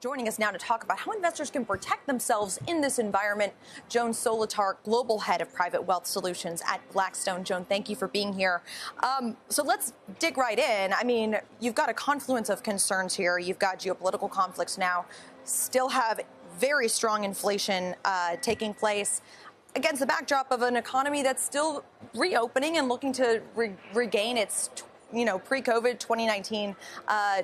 Joining us now to talk about how investors can protect themselves in this environment, Joan Solotar, Global Head of Private Wealth Solutions at Blackstone. Joan, thank you for being here. So let's dig right in. I mean, you've got a confluence of concerns here. You've got geopolitical conflicts now, still have very strong inflation taking place against the backdrop of an economy that's still reopening and looking to regain its pre-COVID 2019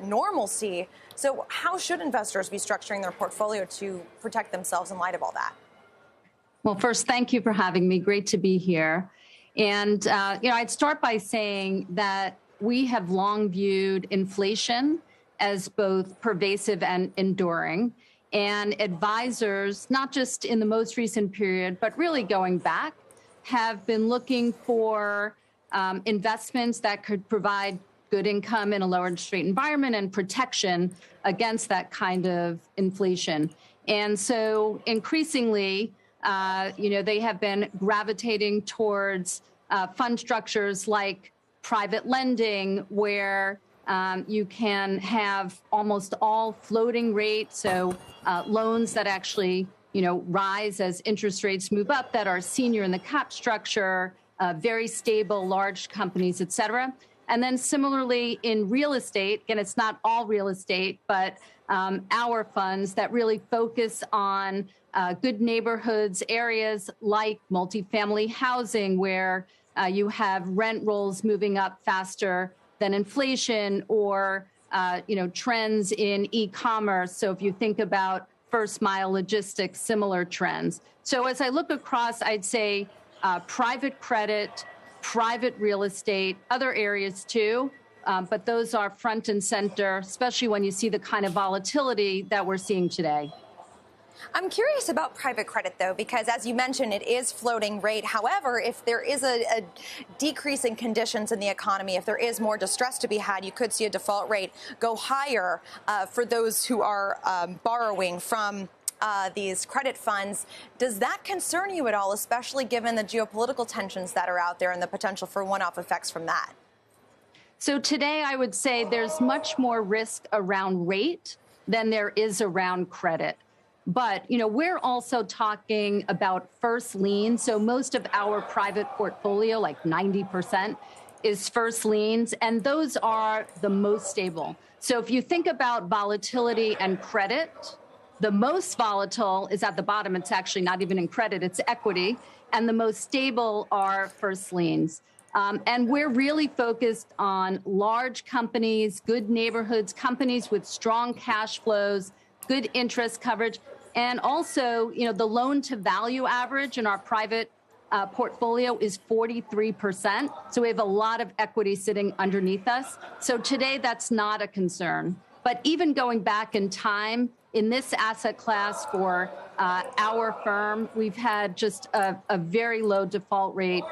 normalcy. So how should investors be structuring their portfolio to protect themselves in light of all that? Well, first, thank you for having me. Great to be here. And, I'd start by saying that we have long viewed inflation as both pervasive and enduring. And advisors, not just in the most recent period, but really going back, have been looking for investments that could provide good income in a lower interest rate environment and protection against that kind of inflation. And so increasingly, they have been gravitating towards fund structures like private lending, where you can have almost all floating rate, so loans that actually, rise as interest rates move up, that are senior in the cap structure, very stable, large companies, et cetera. And then similarly in real estate, again, it's not all real estate, but our funds that really focus on good neighborhoods, areas like multifamily housing, where you have rent rolls moving up faster than inflation, or trends in e-commerce. So if you think about first mile logistics, similar trends. So as I look across, I'd say private credit, private real estate, other areas too, but those are front and center, especially when you see the kind of volatility that we're seeing today. I'm curious about private credit, though, because as you mentioned, it is floating rate. However, if there is a decrease in conditions in the economy, if there is more distress to be had, you could see a default rate go higher for those who are borrowing from these credit funds. Does that concern you at all, especially given the geopolitical tensions that are out there and the potential for one-off effects from that? So today, I would say there's much more risk around rate than there is around credit. But, we're also talking about first lien. So most of our private portfolio, like 90%, is first liens, and those are the most stable. So if you think about volatility and credit, the most volatile is at the bottom. It's actually not even in credit, it's equity. And the most stable are first liens. And we're really focused on large companies, good neighborhoods, companies with strong cash flows, good interest coverage. And also, the loan to value average in our private portfolio is 43%. So we have a lot of equity sitting underneath us. So today, that's not a concern. But even going back in time, in this asset class for our firm, we've had just a very low default rate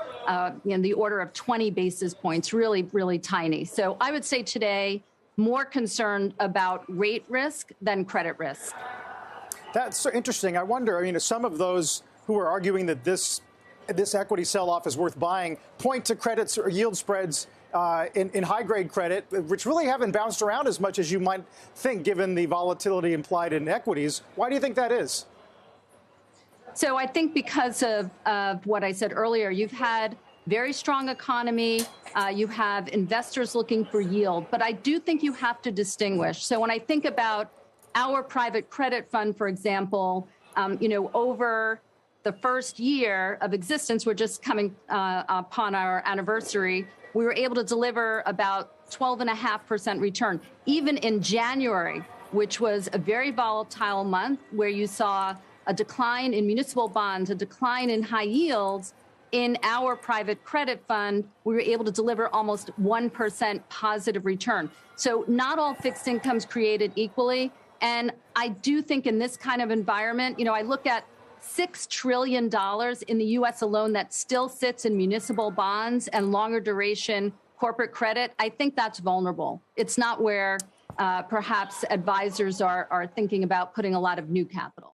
in the order of 20 basis points, really, really tiny. So I would say today, more concerned about rate risk than credit risk. That's so interesting. I wonder, some of those who are arguing that this equity sell-off is worth buying point to credits or yield spreads in high-grade credit, which really haven't bounced around as much as you might think, given the volatility implied in equities. Why do you think that is? So I think because of what I said earlier, you've had very strong economy. You have investors looking for yield. But I do think you have to distinguish. So when I think about our private credit fund, for example, over the first year of existence, we're just coming upon our anniversary, we were able to deliver about 12.5% return. Even in January, which was a very volatile month where you saw a decline in municipal bonds, a decline in high yields, in our private credit fund, we were able to deliver almost 1% positive return. So not all fixed incomes created equally. And I do think in this kind of environment, I look at $6 trillion in the U.S. alone that still sits in municipal bonds and longer duration corporate credit. I think that's vulnerable. It's not where perhaps advisors are thinking about putting a lot of new capital.